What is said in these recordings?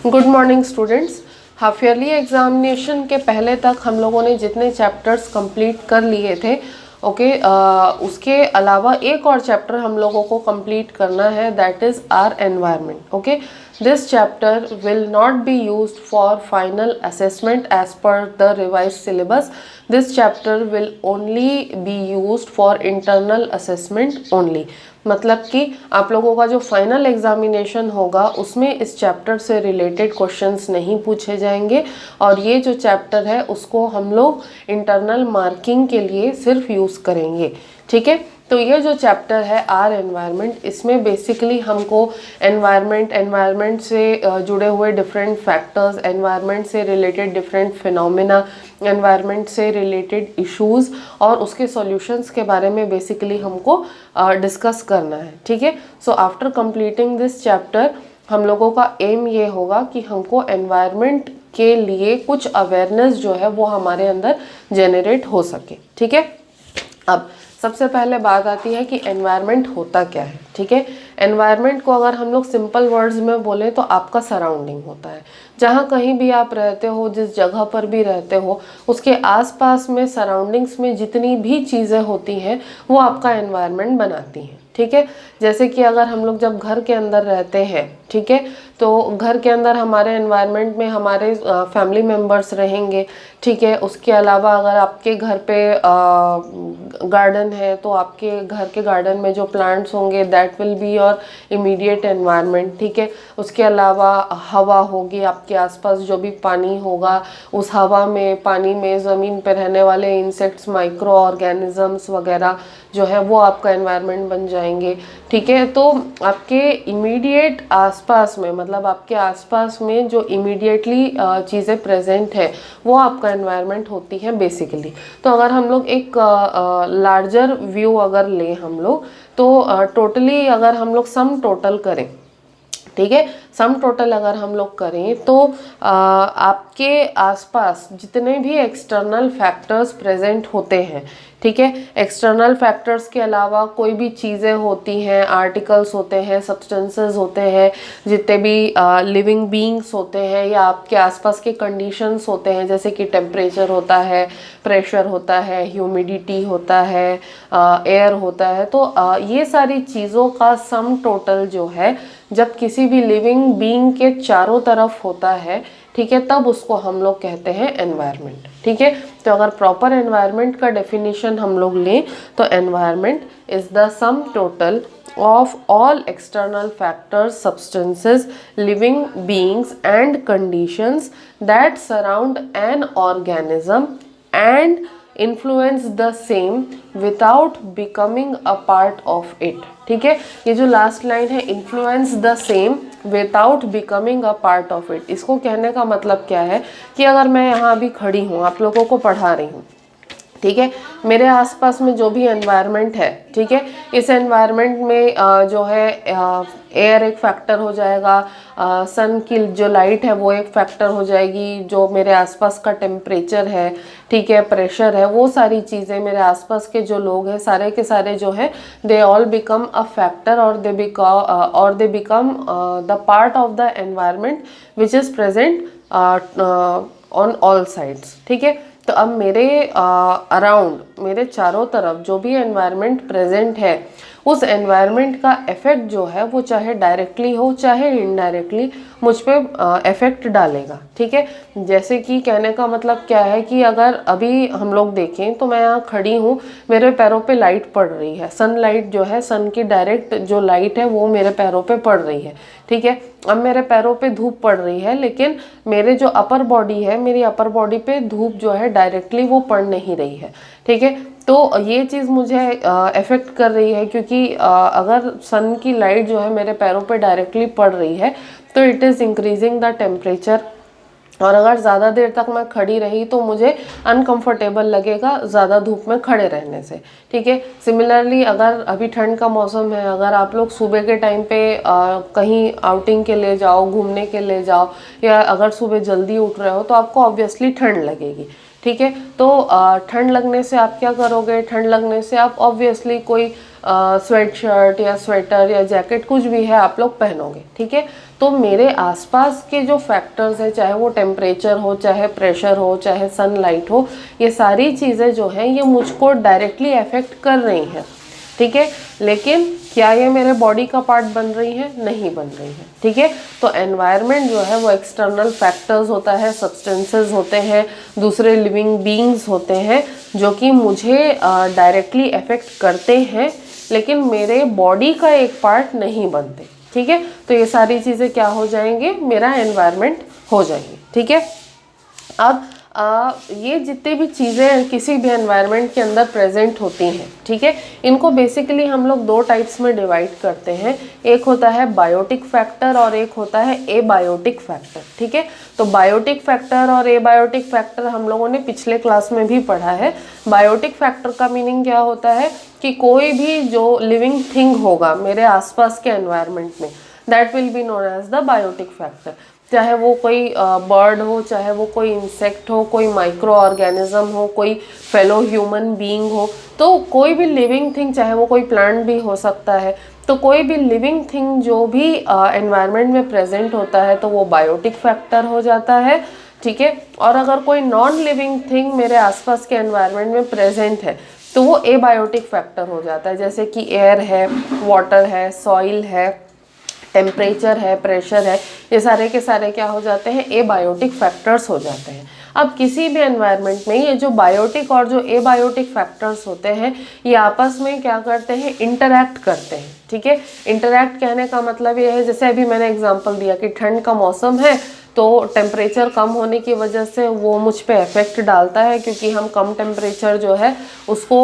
Good morning students. Half yearly examination के पहले तक हम लोगों ने जितने चैप्टर्स कंप्लीट कर लिए थे उसके अलावा एक और चैप्टर हम लोगों को कंप्लीट करना है, that is our environment. Okay, this chapter will not be used for final assessment as per the revised syllabus. This chapter will only be used for internal assessment only. मतलब कि आप लोगों का जो फाइनल एग्जामिनेशन होगा उसमें इस chapter से रिलेटेड क्वेश्चंस नहीं पूछे जाएंगे, और ये जो चैप्टर है उसको हम लोग इंटरनल मार्किंग के लिए सिर्फ यूज़ करेंगे। ठीक है, तो ये जो चैप्टर है आर एनवायरनमेंट, इसमें बेसिकली हमको एनवायरनमेंट से जुड़े हुए डिफरेंट फैक्टर्स, एनवायरनमेंट से रिलेटेड डिफरेंट फिनोमेना, एनवायरनमेंट से रिलेटेड इश्यूज़ और उसके सॉल्यूशंस के बारे में बेसिकली हमको डिस्कस करना है। ठीक है, so after completing this chapter हम लोगों का एम ये होगा कि हमको एनवायरनमेंट के लिए कुछ अवेयरनेस जो है वो हमारे अंदर जेनरेट हो सके। ठीक है, अब सबसे पहले बात आती है कि एनवायरनमेंट होता क्या है। ठीक है, एनवायरनमेंट को अगर हम लोग सिंपल वर्ड्स में बोले तो आपका सराउंडिंग होता है। जहाँ कहीं भी आप रहते हो, जिस जगह पर भी रहते हो, उसके आसपास में सराउंडिंग्स में जितनी भी चीज़ें होती हैं वो आपका एनवायरनमेंट बनाती हैं। ठीक है, जैसे कि अगर हम लोग जब घर के अंदर रहते हैं, ठीक है, तो घर के अंदर हमारे एनवायरनमेंट में हमारे फैमिली मेम्बर्स रहेंगे। ठीक है, उसके अलावा अगर आपके घर पे गार्डन है तो आपके घर के गार्डन में जो प्लांट्स होंगे that will be your immediate environment. ठीक है, उसके अलावा हवा होगी, आपके आसपास जो भी पानी होगा उस हवा में, पानी में, ज़मीन पर रहने वाले इंसेक्ट्स, माइक्रो ऑर्गेनिजम्स वगैरह जो है वो आपका एनवायरनमेंट बन जाएंगे। ठीक है, तो आपके इमीडिएट आसपास में, मतलब आपके आसपास में जो इमीडिएटली चीज़ें प्रेजेंट है वो आपका एनवायरनमेंट होती है बेसिकली। तो अगर हम लोग एक लार्जर व्यू अगर लें हम लोग, तो टोटली अगर हम लोग सम टोटल करें, ठीक है, सम टोटल अगर हम लोग करें तो आपके आसपास जितने भी एक्सटर्नल फैक्टर्स प्रेजेंट होते हैं, ठीक है, एक्सटर्नल फैक्टर्स के अलावा कोई भी चीज़ें होती हैं, आर्टिकल्स होते हैं, सब्सटेंसेस होते हैं, जितने भी लिविंग बीइंग्स होते हैं या आपके आसपास के कंडीशंस होते हैं, जैसे कि टेम्परेचर होता है, प्रेशर होता है, ह्यूमिडिटी होता है, एयर होता है, तो ये सारी चीज़ों का सम टोटल जो है जब किसी भी लिविंग बीइंग के चारों तरफ होता है, ठीक है, तब उसको हम लोग कहते हैं एनवायरनमेंट। ठीक है, तो अगर प्रॉपर एनवायरनमेंट का डेफिनेशन हम लोग लें तो environment is the sum total of all external factors, substances, living beings and conditions that surround an organism and influence the same without becoming a part of it। ठीक है, ये जो last line है, influence the same without becoming a part of it, इसको कहने का मतलब क्या है कि अगर मैं यहाँ अभी खड़ी हूँ, आप लोगों को पढ़ा रही हूँ, ठीक है, मेरे आसपास में जो भी एनवायरनमेंट है, ठीक है, इस एनवायरनमेंट में जो है एयर एक फैक्टर हो जाएगा, सन की जो लाइट है वो एक फैक्टर हो जाएगी, जो मेरे आसपास का टेम्परेचर है, ठीक है, प्रेशर है, वो सारी चीज़ें, मेरे आसपास के जो लोग हैं सारे के सारे जो है they all become a factor और they become the part of the environment which is present on all sides. ठीक है, तो अब मेरे अराउंड, मेरे चारों तरफ जो भी एनवायरनमेंट प्रेजेंट है, उस एनवायरनमेंट का इफ़ेक्ट जो है वो चाहे डायरेक्टली हो चाहे इनडायरेक्टली मुझ पे इफ़ेक्ट डालेगा। ठीक है, जैसे कि कहने का मतलब क्या है कि अगर अभी हम लोग देखें तो मैं यहाँ खड़ी हूँ, मेरे पैरों पे लाइट पड़ रही है, सनलाइट जो है, सन की डायरेक्ट जो लाइट है वो मेरे पैरों पे पड़ रही है। ठीक है, अब मेरे पैरों पे धूप पड़ रही है, लेकिन मेरे जो अपर बॉडी है, मेरी अपर बॉडी पे धूप जो है डायरेक्टली वो पड़ नहीं रही है। ठीक है, तो ये चीज़ मुझे इफ़ेक्ट कर रही है, क्योंकि अगर सन की लाइट जो है मेरे पैरों पे डायरेक्टली पड़ रही है तो it is increasing the temperature, और अगर ज़्यादा देर तक मैं खड़ी रही तो मुझे अनकंफर्टेबल लगेगा ज़्यादा धूप में खड़े रहने से। ठीक है, सिमिलरली अगर अभी ठंड का मौसम है, अगर आप लोग सुबह के टाइम पे कहीं आउटिंग के लिए जाओ, घूमने के लिए जाओ, या अगर सुबह जल्दी उठ रहे हो तो आपको ऑब्वियसली ठंड लगेगी। ठीक है। तो ठंड लगने से आप क्या करोगे, ठंड लगने से आप ऑब्वियसली कोई स्वेट शर्ट या स्वेटर या जैकेट कुछ भी है आप लोग पहनोगे, ठीक है। तो मेरे आसपास के जो फैक्टर्स है, चाहे वो टेम्परेचर हो, चाहे प्रेशर हो, चाहे सनलाइट हो, ये सारी चीज़ें जो हैं ये मुझको डायरेक्टली अफेक्ट कर रही हैं, ठीक है। लेकिन क्या ये मेरे बॉडी का पार्ट बन रही है? नहीं बन रही है, ठीक है। तो एनवायरनमेंट जो है वो एक्सटर्नल फैक्टर्स होता है, सब्सटेंसेस होते हैं, दूसरे लिविंग बीइंग्स होते हैं जो कि मुझे डायरेक्टली अफेक्ट करते हैं, लेकिन मेरे बॉडी का एक पार्ट नहीं बनते, ठीक है। तो ये सारी चीज़ें क्या हो जाएंगे, मेरा एनवायरनमेंट हो जाएंगे, ठीक है। अब ये जितने भी चीज़ें किसी भी एनवायरनमेंट के अंदर प्रेजेंट होती हैं, ठीक है, इनको बेसिकली हम लोग दो टाइप्स में डिवाइड करते हैं। एक होता है बायोटिक फैक्टर और एक होता है एबायोटिक फैक्टर, ठीक है। तो बायोटिक फैक्टर और एबायोटिक फैक्टर हम लोगों ने पिछले क्लास में भी पढ़ा है। बायोटिक फैक्टर का मीनिंग क्या होता है कि कोई भी जो लिविंग थिंग होगा मेरे आसपास के एनवायरनमेंट में, that will be known as the biotic factor. चाहे वो कोई बर्ड हो, चाहे वो कोई इंसेक्ट हो, कोई माइक्रो ऑर्गेनिज्म हो, कोई फेलो ह्यूमन बीइंग हो, तो कोई भी लिविंग थिंग, चाहे वो कोई प्लांट भी हो सकता है, तो कोई भी लिविंग थिंग जो भी एनवायरनमेंट में प्रेजेंट होता है तो वो बायोटिक फैक्टर हो जाता है, ठीक है। और अगर कोई नॉन लिविंग थिंग मेरे आसपास के एनवायरनमेंट में प्रेजेंट है तो वो एबायोटिक फैक्टर हो जाता है, जैसे कि एयर है, वाटर है, सॉइल है, टेम्परेचर है, प्रेशर है, ये सारे के सारे क्या हो जाते हैं, एबायोटिक फैक्टर्स हो जाते हैं। अब किसी भी एनवायरनमेंट में ये जो बायोटिक और जो एबायोटिक फैक्टर्स होते हैं ये आपस में क्या करते हैं, इंटरैक्ट करते हैं, ठीक है। इंटरैक्ट कहने का मतलब ये है, जैसे अभी मैंने एग्जांपल दिया कि ठंड का मौसम है तो टेम्परेचर कम होने की वजह से वो मुझ पे इफेक्ट डालता है, क्योंकि हम कम टेम्परेचर जो है उसको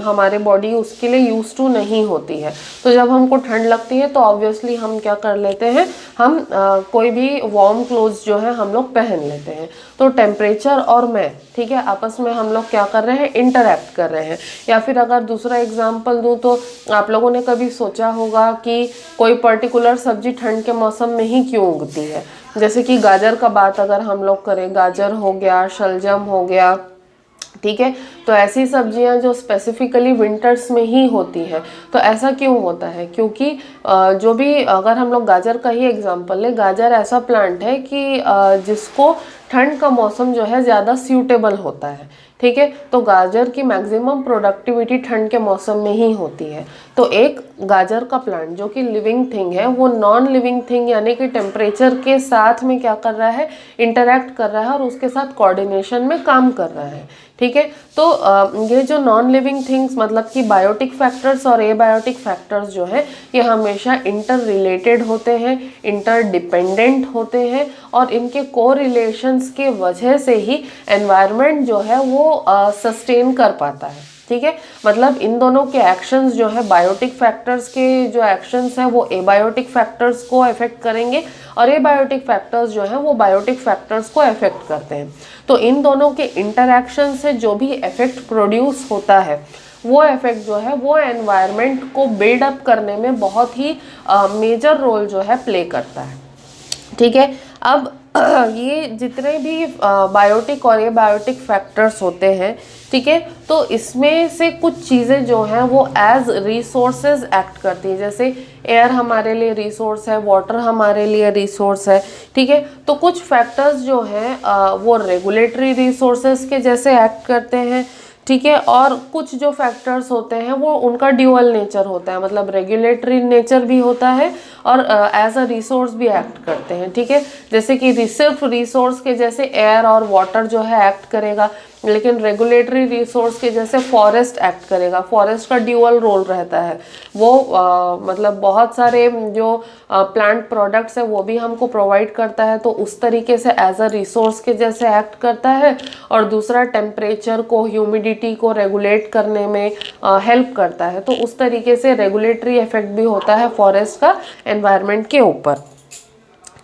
हमारे बॉडी उसके लिए यूज टू नहीं होती है। तो जब हमको ठंड लगती है तो ऑब्वियसली हम क्या कर लेते हैं, हम कोई भी वार्म क्लोथ्स जो है हम लोग पहन लेते हैं। तो टेम्परेचर और मैं, ठीक है, आपस में हम लोग क्या कर रहे हैं, इंटरैक्ट कर रहे हैं। या फिर अगर दूसरा एग्जाम्पल दूँ तो आप लोगों ने कभी सोचा होगा कि कोई पर्टिकुलर सब्जी ठंड के मौसम में ही क्यों उगती है। जैसे कि गाजर का बात अगर हम लोग करें, गाजर हो गया, शलजम हो गया, ठीक है। तो ऐसी सब्जियां जो स्पेसिफिकली विंटर्स में ही होती हैं। तो ऐसा क्यों होता है, क्योंकि जो भी, अगर हम लोग गाजर का ही एग्जांपल लें, गाजर ऐसा प्लांट है कि जिसको ठंड का मौसम जो है ज़्यादा सूटेबल होता है, ठीक है। तो गाजर की मैक्सिमम प्रोडक्टिविटी ठंड के मौसम में ही होती है। तो एक गाजर का प्लांट जो कि लिविंग थिंग है, वो नॉन लिविंग थिंग यानी कि टेम्परेचर के साथ में क्या कर रहा है, इंटरैक्ट कर रहा है और उसके साथ कोऑर्डिनेशन में काम कर रहा है, ठीक है। तो ये जो नॉन लिविंग थिंग्स मतलब कि बायोटिक फैक्टर्स और एबायोटिक फैक्टर्स जो है ये हमेशा इंटर रिलेटेड होते हैं, इंटर डिपेंडेंट होते हैं, और इनके कोरिलेशंस के वजह से ही एनवायरनमेंट जो है वो सस्टेन कर पाता है, ठीक है। मतलब इन दोनों के एक्शंस जो है, बायोटिक फैक्टर्स के जो एक्शंस हैं वो एबायोटिक फैक्टर्स को अफेक्ट करेंगे और एबायोटिक फैक्टर्स जो हैं वो बायोटिक फैक्टर्स को अफेक्ट करते हैं। तो इन दोनों के इंटरैक्शन से जो भी इफेक्ट प्रोड्यूस होता है वो इफेक्ट जो है वो एनवायरनमेंट को बिल्डअप करने में बहुत ही मेजर रोल जो है प्ले करता है, ठीक है। अब ये जितने भी बायोटिक और एबायोटिक फैक्टर्स होते हैं, ठीक है, तो इसमें से कुछ चीज़ें जो हैं वो एज रिसोर्सेज एक्ट करती है। जैसे एयर हमारे लिए रिसोर्स है, वाटर हमारे लिए रिसोर्स है, ठीक है। तो कुछ फैक्टर्स जो हैं वो रेगुलेटरी रिसोर्सेज के जैसे एक्ट करते हैं, ठीक है। और कुछ जो फैक्टर्स होते हैं वो उनका ड्यूअल नेचर होता है, मतलब रेगुलेटरी नेचर भी होता है और एज अ रिसोर्स भी एक्ट करते हैं, ठीक है। जैसे कि सिर्फ रिसोर्स के जैसे एयर और वाटर जो है एक्ट करेगा, लेकिन रेगुलेटरी रिसोर्स के जैसे फॉरेस्ट एक्ट करेगा। फॉरेस्ट का ड्यूअल रोल रहता है, वो मतलब बहुत सारे जो प्लांट प्रोडक्ट्स है वो भी हमको प्रोवाइड करता है, तो उस तरीके से एज अ रिसोर्स के जैसे एक्ट करता है। और दूसरा टेम्परेचर को, ह्यूमिडिटी को रेगुलेट करने में हेल्प करता है, तो उस तरीके से रेगुलेटरी इफेक्ट भी होता है फॉरेस्ट का एनवायरनमेंट के ऊपर,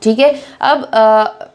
ठीक है। अब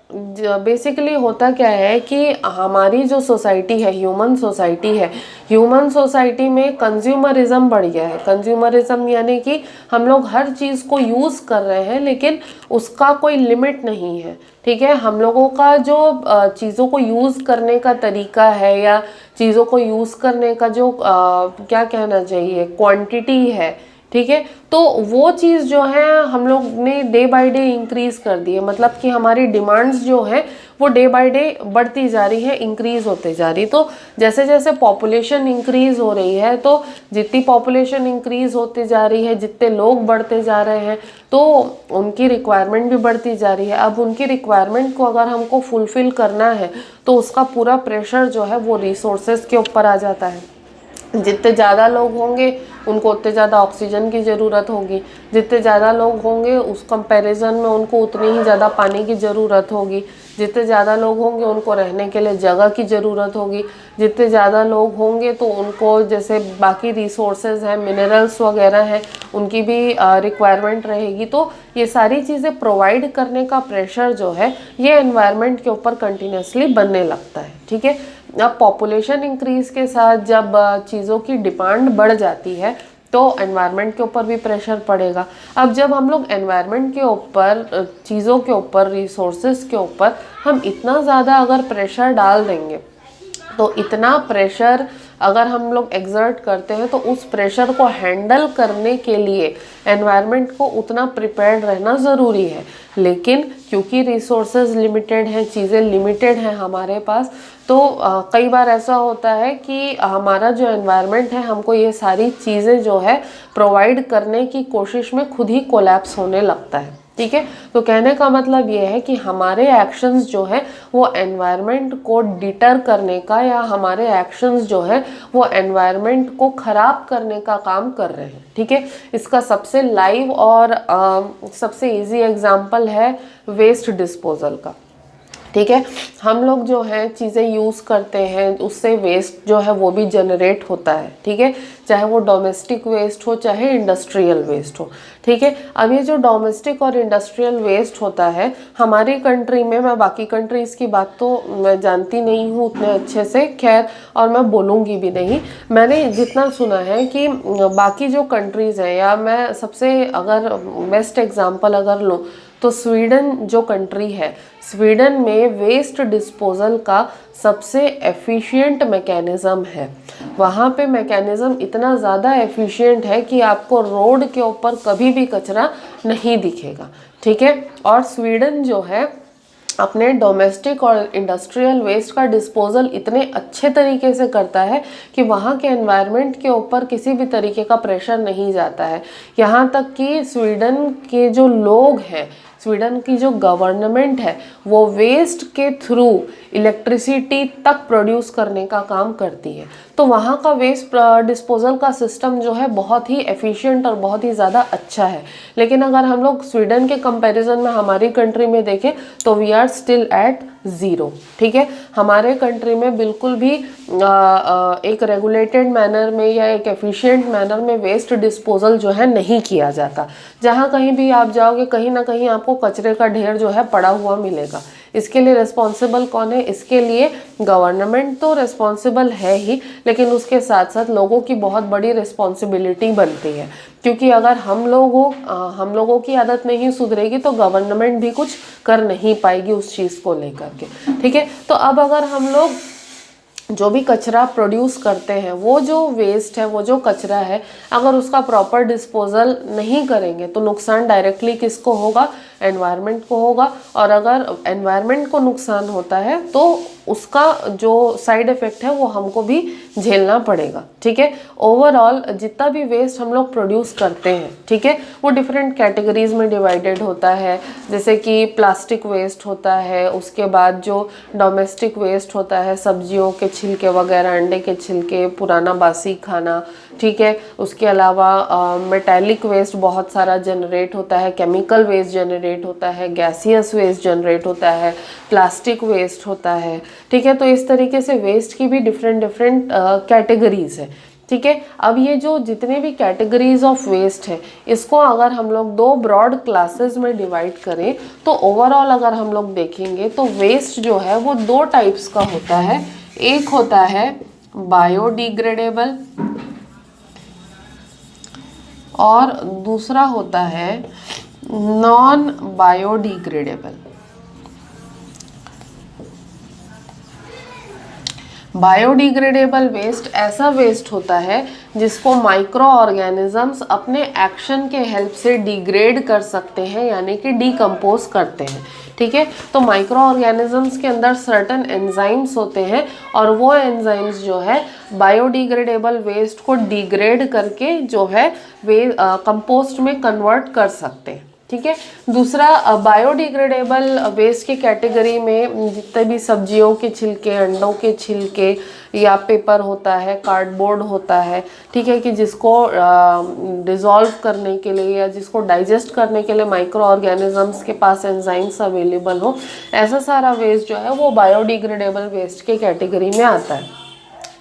बेसिकली होता क्या है कि हमारी जो सोसाइटी है, ह्यूमन सोसाइटी है, ह्यूमन सोसाइटी में कंज्यूमरिज्म बढ़ गया है। कंज्यूमरिज्म यानी कि हम लोग हर चीज़ को यूज़ कर रहे हैं लेकिन उसका कोई लिमिट नहीं है। ठीक है, हम लोगों का जो चीज़ों को यूज़ करने का तरीका है या चीज़ों को यूज़ करने का जो क्या कहना चाहिए, क्वांटिटी है, ठीक है, तो वो चीज़ जो है हम लोग ने डे बाय डे इंक्रीज कर दी है। मतलब कि हमारी डिमांड्स जो है वो डे बाय डे बढ़ती जा रही है, इंक्रीज होते जा रही है। तो जैसे जैसे पॉपुलेशन इंक्रीज हो रही है, तो जितनी पॉपुलेशन इंक्रीज होती जा रही है, जितने लोग बढ़ते जा रहे हैं, तो उनकी रिक्वायरमेंट भी बढ़ती जा रही है। अब उनकी रिक्वायरमेंट को अगर हमको फुलफिल करना है तो उसका पूरा प्रेशर जो है वो रिसोर्सेज के ऊपर आ जाता है। जितने ज़्यादा लोग होंगे उनको उतने ज़्यादा ऑक्सीजन की ज़रूरत होगी, जितने ज़्यादा लोग होंगे उस कंपैरिजन में उनको उतनी ही ज़्यादा पानी की ज़रूरत होगी, जितने ज़्यादा लोग होंगे उनको रहने के लिए जगह की ज़रूरत होगी, जितने ज़्यादा लोग होंगे तो उनको जैसे बाकी रिसोर्सेज हैं, मिनरल्स वगैरह हैं, उनकी भी रिक्वायरमेंट रहेगी। तो ये सारी चीज़ें प्रोवाइड करने का प्रेशर जो है ये एनवायरनमेंट के ऊपर कंटिन्यूसली बनने लगता है। ठीक है, अब पॉपुलेशन इंक्रीज के साथ जब चीज़ों की डिमांड बढ़ जाती है तो एनवायरनमेंट के ऊपर भी प्रेशर पड़ेगा। अब जब हम लोग एनवायरनमेंट के ऊपर, चीज़ों के ऊपर, रिसोर्सेज के ऊपर हम इतना ज़्यादा अगर प्रेशर डाल देंगे, तो इतना प्रेशर अगर हम लोग एग्जर्ट करते हैं तो उस प्रेशर को हैंडल करने के लिए एनवायरनमेंट को उतना प्रिपेयर्ड रहना ज़रूरी है। लेकिन क्योंकि रिसोर्सेज लिमिटेड हैं, चीज़ें लिमिटेड हैं हमारे पास, तो कई बार ऐसा होता है कि हमारा जो एनवायरनमेंट है हमको ये सारी चीज़ें जो है प्रोवाइड करने की कोशिश में खुद ही कोलैप्स होने लगता है। ठीक है, तो कहने का मतलब ये है कि हमारे एक्शंस जो है वो एनवायरनमेंट को डिटर करने का, या हमारे एक्शंस जो है वो एनवायरनमेंट को ख़राब करने का काम कर रहे हैं। ठीक है, इसका सबसे लाइव और सबसे इजी एग्जांपल है वेस्ट डिस्पोजल का। ठीक है, हम लोग जो है चीज़ें यूज़ करते हैं, उससे वेस्ट जो है वो भी जनरेट होता है। ठीक है, चाहे वो डोमेस्टिक वेस्ट हो चाहे इंडस्ट्रियल वेस्ट हो। ठीक है, अब ये जो डोमेस्टिक और इंडस्ट्रियल वेस्ट होता है हमारी कंट्री में, मैं बाकी कंट्रीज़ की बात तो मैं जानती नहीं हूँ उतने अच्छे से, खैर, और मैं बोलूँगी भी नहीं। मैंने जितना सुना है कि बाकी जो कंट्रीज़ हैं, या मैं सबसे अगर बेस्ट एग्जाम्पल अगर लूँ तो स्वीडन जो कंट्री है, स्वीडन में वेस्ट डिस्पोजल का सबसे एफिशिएंट मैकेनिज़्म है। वहाँ पे मैकेनिज़्म इतना ज़्यादा एफिशिएंट है कि आपको रोड के ऊपर कभी भी कचरा नहीं दिखेगा। ठीक है, और स्वीडन जो है अपने डोमेस्टिक और इंडस्ट्रियल वेस्ट का डिस्पोजल इतने अच्छे तरीके से करता है कि वहाँ के एनवायरनमेंट के ऊपर किसी भी तरीके का प्रेशर नहीं जाता है। यहाँ तक कि स्वीडन के जो लोग हैं, स्वीडन की जो गवर्नमेंट है, वो वेस्ट के थ्रू इलेक्ट्रिसिटी तक प्रोड्यूस करने का काम करती है। तो वहाँ का वेस्ट डिस्पोजल का सिस्टम जो है बहुत ही एफिशिएंट और बहुत ही ज़्यादा अच्छा है। लेकिन अगर हम लोग स्वीडन के कंपैरिजन में हमारी कंट्री में देखें तो we are still at zero. ठीक है, हमारे कंट्री में बिल्कुल भी एक रेगुलेटेड मैनर में या एक एफिशिएंट मैनर में वेस्ट डिस्पोजल जो है नहीं किया जाता। जहाँ कहीं भी आप जाओगे कहीं ना कहीं आपको कचरे का ढेर जो है पड़ा हुआ मिलेगा। इसके लिए रिस्पॉन्सिबल कौन है? इसके लिए गवर्नमेंट तो रिस्पॉन्सिबल है ही, लेकिन उसके साथ साथ लोगों की बहुत बड़ी रिस्पॉन्सिबिलिटी बनती है। क्योंकि अगर हम लोगों की आदत नहीं सुधरेगी तो गवर्नमेंट भी कुछ कर नहीं पाएगी उस चीज़ को लेकर के। ठीक है, तो अब अगर हम लोग जो भी कचरा प्रोड्यूस करते हैं, वो जो वेस्ट है, वो जो कचरा है, अगर उसका प्रॉपर डिस्पोजल नहीं करेंगे तो नुकसान डायरेक्टली किसको होगा? एनवायरनमेंट को होगा। और अगर एनवायरनमेंट को नुकसान होता है तो उसका जो साइड इफ़ेक्ट है वो हमको भी झेलना पड़ेगा। ठीक है, ओवरऑल जितना भी वेस्ट हम लोग प्रोड्यूस करते हैं, ठीक है, वो डिफरेंट कैटेगरीज में डिवाइडेड होता है। जैसे कि प्लास्टिक वेस्ट होता है, उसके बाद जो डोमेस्टिक वेस्ट होता है, सब्जियों के छिलके वगैरह, अंडे के छिलके, पुराना बासी खाना। ठीक है, उसके अलावा मेटालिक वेस्ट बहुत सारा जनरेट होता है, केमिकल वेस्ट जनरेट होता है, गैसियस वेस्ट जनरेट होता है, प्लास्टिक वेस्ट होता है। ठीक है, तो इस तरीके से वेस्ट की भी डिफरेंट कैटेगरीज है। ठीक है। अब ये जो जितने भी कैटेगरीज ऑफ वेस्ट है, इसको अगर हम लोग दो ब्रॉड क्लासेस में डिवाइड करें तो ओवरऑल अगर हम लोग देखेंगे तो वेस्ट जो है वो दो टाइप्स का होता है। एक होता है बायोडिग्रेडेबल और दूसरा होता है नॉन बायोडिग्रेडेबल। बायोडिग्रेडेबल वेस्ट ऐसा वेस्ट होता है जिसको माइक्रो ऑर्गेनिजम्स अपने एक्शन के हेल्प से डिग्रेड कर सकते हैं, यानी कि डिकम्पोज करते हैं। ठीक है, तो माइक्रो ऑर्गेनिजम्स के अंदर सर्टन एंजाइम्स होते हैं और वो एंजाइम्स जो है बायोडिग्रेडेबल वेस्ट को डिग्रेड करके जो है वे कंपोस्ट में कन्वर्ट कर सकते हैं। ठीक है, दूसरा बायोडिग्रेडेबल वेस्ट की कैटेगरी में जितने भी सब्जियों के छिलके, अंडों के छिलके या पेपर होता है, कार्डबोर्ड होता है, ठीक है, कि जिसको डिज़ोल्व करने के लिए या जिसको डाइजेस्ट करने के लिए माइक्रो ऑर्गेनिजम्स के पास एंजाइम्स अवेलेबल हो, ऐसा सारा वेस्ट जो है वो बायोडिग्रेडेबल वेस्ट के कैटेगरी में आता है।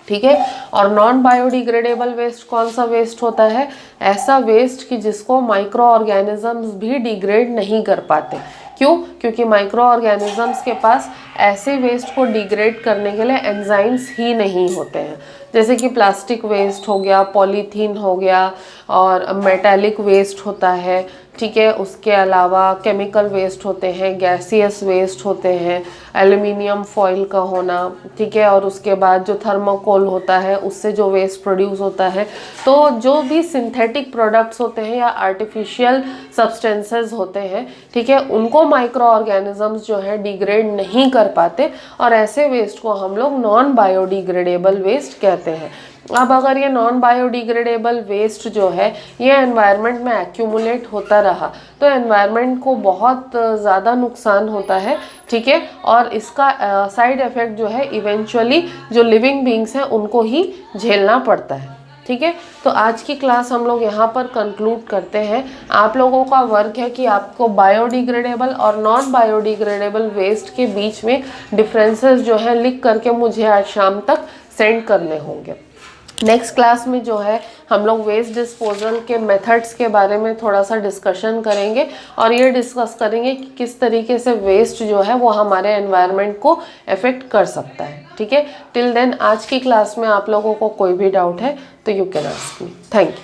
ठीक है, और नॉन बायोडिग्रेडेबल वेस्ट कौन सा वेस्ट होता है? ऐसा वेस्ट कि जिसको माइक्रो ऑर्गेनिजम्स भी डिग्रेड नहीं कर पाते। क्यों? क्योंकि माइक्रो ऑर्गेनिजम्स के पास ऐसे वेस्ट को डिग्रेड करने के लिए एंजाइम्स ही नहीं होते हैं। जैसे कि प्लास्टिक वेस्ट हो गया, पॉलीथीन हो गया और मेटालिक वेस्ट होता है। ठीक है, उसके अलावा केमिकल वेस्ट होते हैं, गैसियस वेस्ट होते हैं, एल्युमिनियम फॉइल का होना, ठीक है, और उसके बाद जो थर्मोकोल होता है उससे जो वेस्ट प्रोड्यूस होता है। तो जो भी सिंथेटिक प्रोडक्ट्स होते हैं या आर्टिफिशियल सब्सटेंसेस होते हैं, ठीक है, उनको माइक्रो ऑर्गेनिजम्स जो है डिग्रेड नहीं कर पाते और ऐसे वेस्ट को हम लोग नॉन बायोडिग्रेडेबल वेस्ट कहते हैं। अब अगर ये नॉन बायोडिग्रेडेबल वेस्ट जो है ये एनवायरनमेंट में एक्यूमुलेट होता रहा तो एनवायरनमेंट को बहुत ज़्यादा नुकसान होता है। ठीक है, और इसका साइड इफ़ेक्ट जो है इवेंचुअली जो लिविंग बींग्स हैं उनको ही झेलना पड़ता है। ठीक है, तो आज की क्लास हम लोग यहाँ पर कंक्लूड करते हैं। आप लोगों का वर्क है कि आपको बायोडिग्रेडेबल और नॉन बायोडिग्रेडेबल वेस्ट के बीच में डिफरेंसेस जो है लिख करके मुझे आज शाम तक सेंड करने होंगे। नेक्स्ट क्लास में जो है हम लोग वेस्ट डिस्पोजल के मेथड्स के बारे में थोड़ा सा डिस्कशन करेंगे और ये डिस्कस करेंगे कि किस तरीके से वेस्ट जो है वो हमारे एनवायरनमेंट को अफेक्ट कर सकता है। ठीक है, टिल देन आज की क्लास में आप लोगों को कोई भी डाउट है तो you can ask me. Thank you.